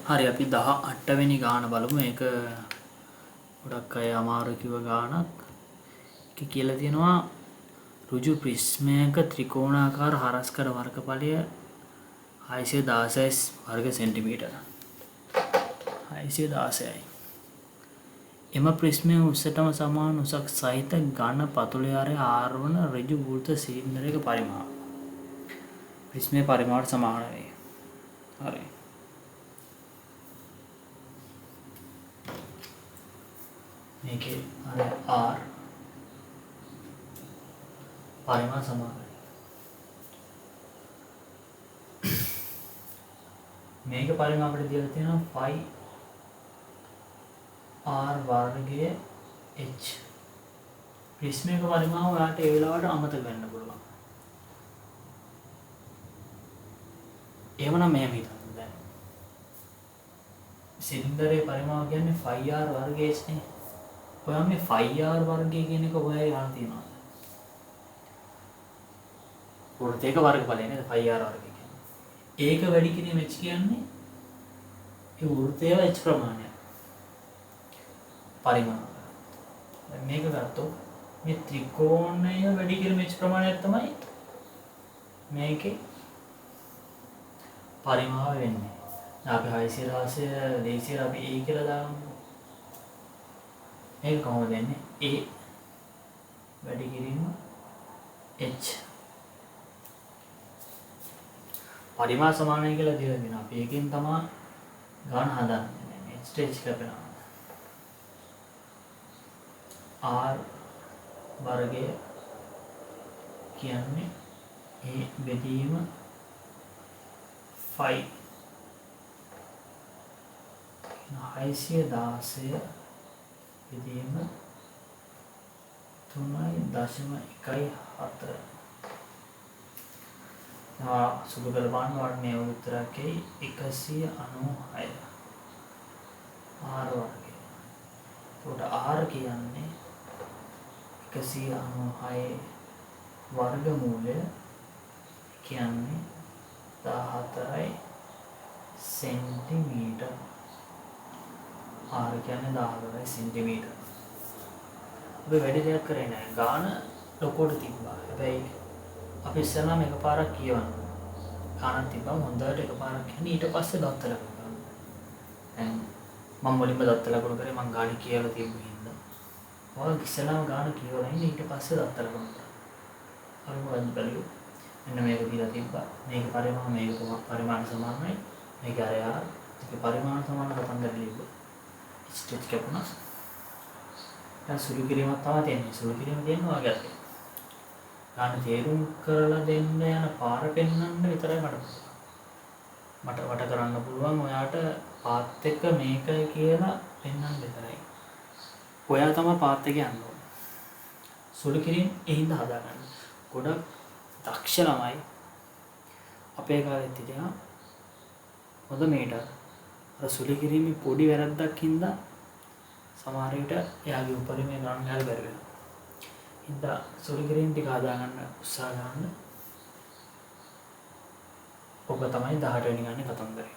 හරි අපි 18 වෙනි ගාන බලමු. මේක ගොඩක් අය අමාරු කිව්ව ගානක්. ඒක කියලා තියෙනවා ඍජු ප්‍රිස්මයක ත්‍රිකෝණාකාර හරස්කඩ වර්ගඵලය 616 වර්ග සෙන්ටිමීටර. 616යි. එම ප්‍රිස්මය උසටම සමාන උසක් සහිත ඝන පතුලයාරය R වන ඍජු වෘත්ත සිලින්ඩරයක පරිමාව. ප්‍රිස්මයේ පරිමාවට සමාන වේ. හරි. මේකේ R පරිමාණ සමානයි. මේක පරිමාණ අපිට දීලා තියෙනවා 5r වර්ගය h. ප්‍රිස්මයක පරිමාණ ඔයාලට ඒ වෙලාවට අමතක වෙන්න පුළුවන්. එහෙමනම් මෙහෙම හිතන්න දැන්. සිලින්ඩරේ පරිමාණ කියන්නේ 5r වර්ගය h නේ. ඔයා මේ 5r වර්ගය කියන එක ඔයා යහන් තියනවා. වෘත්තයක වර්ගඵලය නේද 5r වර්ගය කියන්නේ. ඒක වැඩි කිරීම h කියන්නේ ඒ වෘත්තයේ h ප්‍රමාණය. පරිමාණ. දැන් මේක ගත්තොත් මේ ත්‍රිකෝණය වැඩි කිරීම h ප්‍රමාණයක් තමයි මේකේ පරිමාව වෙන්නේ. දැන් අපි 616 දෙයිසිය අපි a කියලා දාමු. මේක කොහොමද දෙන්නේ? a වැඩි කිරීම h පරිමාණ සමානයි කියලා දීලා දෙනවා. අපි ඒකෙන් තමයි ගාන හදන්නේ. මේ ස්ටේජ් කරපෙනවා. r වර්ගය කියන්නේ a බෙදීම 5 616 බෙදීම 3.14. සුළු බලපාන වඩ මේ උත්තරකේ 196 r වර්ගය. එතකොට r කියන්නේ 196 වර්ගමූලය කියන්නේ 14යි සෙන්ටිමීටර. r කියන්නේ 14යි සෙන්ටිමීටර. අපි වැඩි දෙයක් කරේ නැහැ. ගාන ලොකුවට තිබ්බා. හැබැයි අපි ඉස්සෙල්ලාම එකපාරක් කියවන්න. ගානක් තිබ්බම හොඳට එකපාරක් කියන්නේ ඊට පස්සේ දත්ත ලකුණු ගන්න. දැන් මම මුලින්ම දත්ත ලකුණු කරේ මම ගාන කියලා තිබ්බ හින්දා. ඔයාලා ඉස්සෙල්ලාම ගාන කියවලා ඉන්නේ ඊට පස්සේ දත්ත ලකුණු කරා. අර මොකක්ද බැලුවේ? මෙන්න මේක දීලා තිබ්බා. මේක පරිමාණ මේක පරිමාණ සමානයි. මේක අර යාර. ඒක පරිමාණ සමාන කතන්දර ලියුවා. ස්ටෙච් කැපුණා. දැන් සුළු කිරීමක් තමයි තියෙන්නේ. සුළු කිරීම දෙන්නවා වගේ. ගන්න තේරුම් කරලා දෙන්න යන පාර පෙන්වන්න විතරයි මට වට කරන්න පුළුවන්. ඔයාට පාත් එක මේකයි කියලා පෙන්වන්න විතරයි. ඔයා තමයි පාත් එක යන්න ඕනේ. සුළු කිරීම එහිඳ හදාගන්න. ගොඩක් දක්ෂ ළමයි අපේ කාලෙත් හිටියා. හොඳ මේටර් අර සුළු කිරීමේ පොඩි වැරද්දක් හින්දා සමහර විට එයාගේ උපරිමය ගණන් ගන්න බැරි වෙනවා. හින්දා සුළු කිරීම ටික හදාගන්න උත්සාහ ගන්න. ඔබ තමයි 18 වෙනි ගානේ කතන්දරේ.